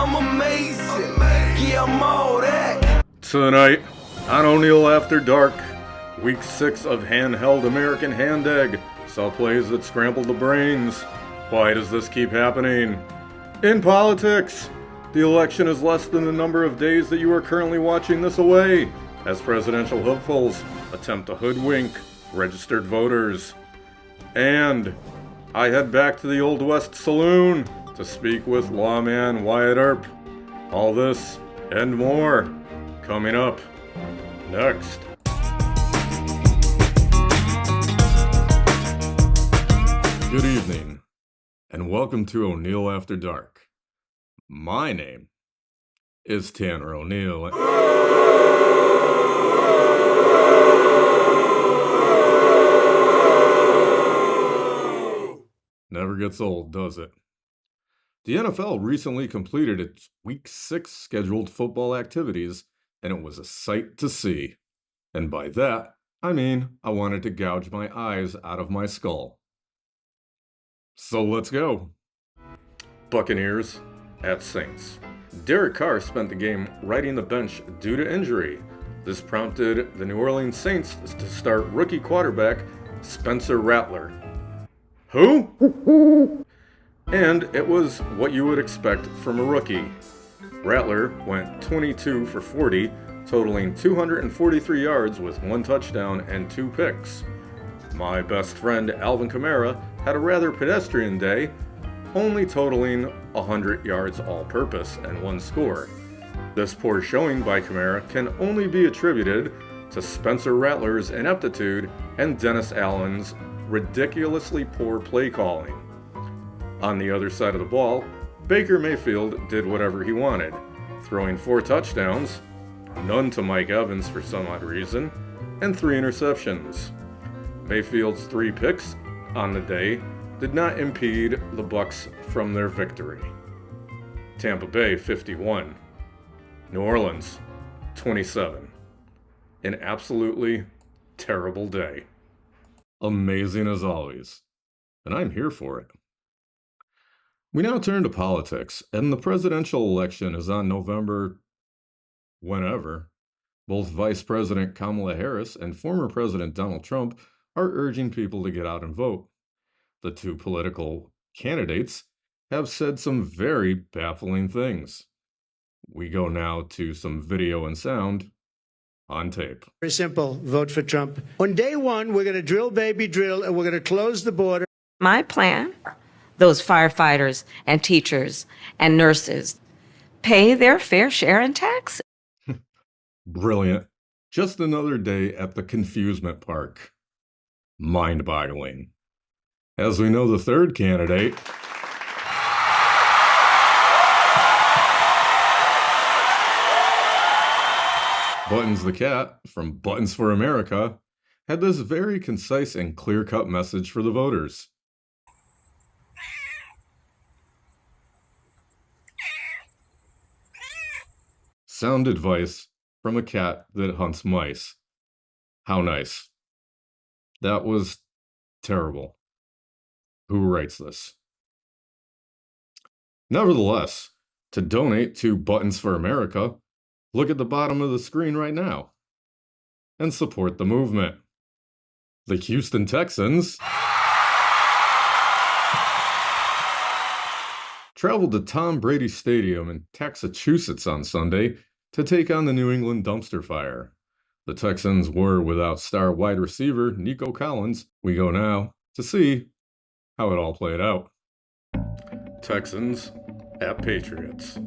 I'm amazing. Yeah, I'm all that. Tonight on ONEIL After Dark, Week 6 of Handheld American Hand Egg saw plays that scrambled the brains. Why does this keep happening? In politics, the election is less than the number of days that you are currently watching this away, as presidential hopefuls attempt to hoodwink registered voters. And I head back to the Old West Saloon to speak with lawman Wyatt Earp. All this and more coming up next. Good evening, and welcome to ONEIL After Dark. My name is Tanner O'Neill. Never gets old, does it? The NFL recently completed its Week 6 scheduled football activities, and it was a sight to see. And by that, I mean I wanted to gouge my eyes out of my skull. So let's go. Buccaneers at Saints. Derek Carr spent the game riding the bench due to injury. This prompted the New Orleans Saints to start rookie quarterback Spencer Rattler. Who? And it was what you would expect from a rookie. Rattler went 22 for 40, totaling 243 yards with 1 touchdown and 2 picks. My best friend Alvin Kamara had a rather pedestrian day, only totaling 100 yards all-purpose and 1 score. This poor showing by Kamara can only be attributed to Spencer Rattler's ineptitude and Dennis Allen's ridiculously poor play calling. On the other side of the ball, Baker Mayfield did whatever he wanted, throwing 4 touchdowns, none to Mike Evans for some odd reason, and 3 interceptions. Mayfield's 3 picks on the day did not impede the Bucs from their victory. Tampa Bay 51, New Orleans 27. An absolutely terrible day. Amazing as always, and I'm here for it. We now turn to politics, and the presidential election is on November whenever. Both Vice President Kamala Harris and former President Donald Trump are urging people to get out and vote. The 2 political candidates have said some very baffling things. We go now to some video and sound on tape. Very simple, vote for Trump. On day 1, we're going to drill, baby, drill, and we're going to close the border. My plan, those firefighters and teachers and nurses pay their fair share in tax. Brilliant. Just another day at the Confusement Park. Mind-boggling. As we know, the third candidate, Buttons the Cat from Buttons for America, had this very concise and clear-cut message for the voters. Sound advice from a cat that hunts mice. How nice. That was terrible. Who writes this? Nevertheless, to donate to Buttons for America, look at the bottom of the screen right now and support the movement. The Houston Texans traveled to Tom Brady Stadium in Massachusetts on Sunday to take on the New England dumpster fire. The Texans were without star wide receiver Nico Collins. We go now to see how it all played out. Texans at Patriots.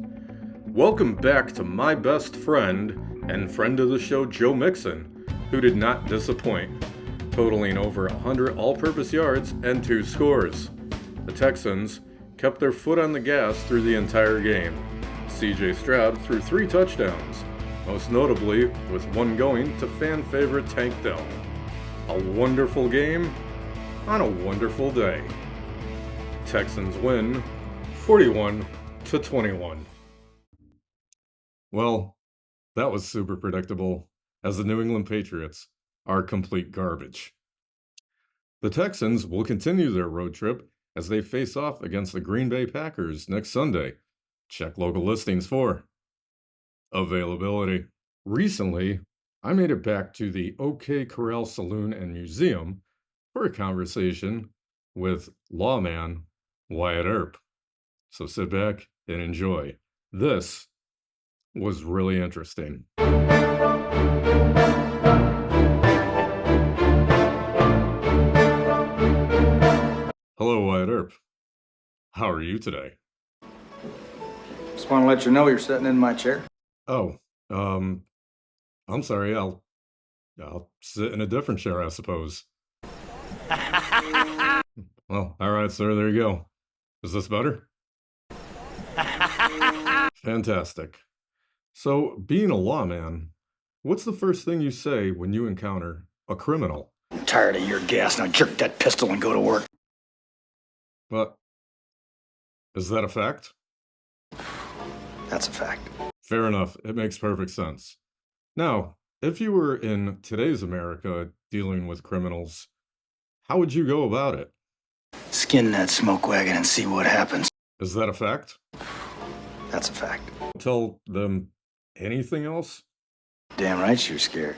Welcome back to my best friend and friend of the show Joe Mixon, who did not disappoint, totaling over 100 all-purpose yards and 2 scores. The Texans kept their foot on the gas through the entire game. C.J. Stroud threw 3 touchdowns, most notably with 1 going to fan favorite Tank Dell. A wonderful game on a wonderful day. Texans win 41-21. Well, that was super predictable, as the New England Patriots are complete garbage. The Texans will continue their road trip as they face off against the Green Bay Packers next Sunday. Check local listings for availability. Recently, I made it back to the OK Corral Saloon and Museum for a conversation with lawman Wyatt Earp. So sit back and enjoy. This was really interesting. Hello, Wyatt Earp. How are you today? Just want to let you know you're sitting in my chair. Oh, I'm sorry. I'll sit in a different chair, I suppose. Well, all right, sir. There you go. Is this better? Fantastic. So, being a lawman, what's the first thing you say when you encounter a criminal? I'm tired of your gas. Now jerk that pistol and go to work. But is that a fact? That's a fact. Fair enough. It makes perfect sense. Now, if you were in today's America dealing with criminals, how would you go about it? Skin that smoke wagon and see what happens. Is that a fact? That's a fact. Tell them anything else? Damn right you're scared.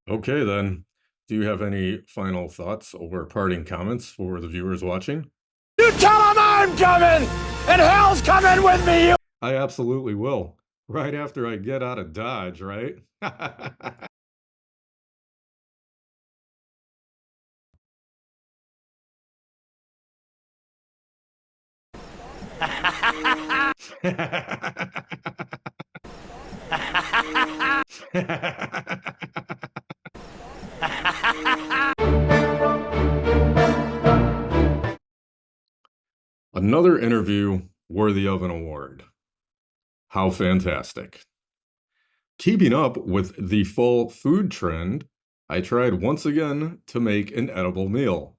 Okay, then. Do you have any final thoughts or parting comments for the viewers watching? You tell them I'm coming, and hell's coming with me, you. I absolutely will. Right after I get out of Dodge, right? Another interview worthy of an award. How fantastic. Keeping up with the fall food trend, I tried once again to make an edible meal.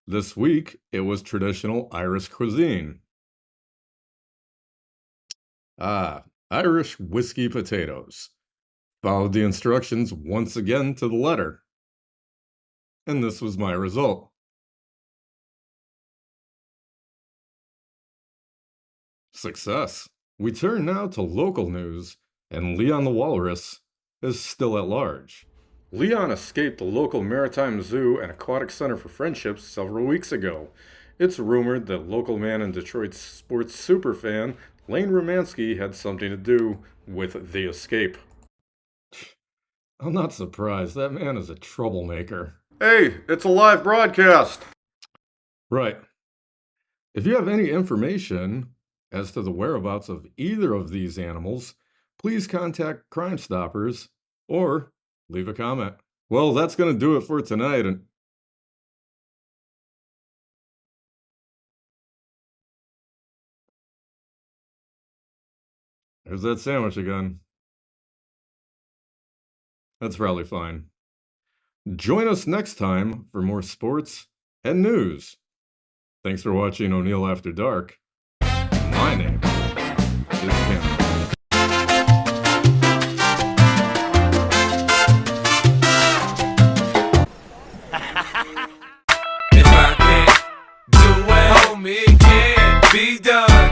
This week, it was traditional Irish cuisine. Irish whiskey potatoes. Followed the instructions once again to the letter. And this was my result. Success. We turn now to local news, and Leon the Walrus is still at large. Leon escaped the local maritime zoo and aquatic center for friendships several weeks ago. It's rumored that local man and Detroit sports superfan Lane Romansky had something to do with the escape. I'm not surprised. That man is a troublemaker. Hey, it's a live broadcast! Right. If you have any information as to the whereabouts of either of these animals, please contact Crime Stoppers or leave a comment. Well, that's going to do it for tonight. And there's that sandwich again. That's probably fine. Join us next time for more sports and news. Thanks for watching ONEIL After Dark. My name is Ken.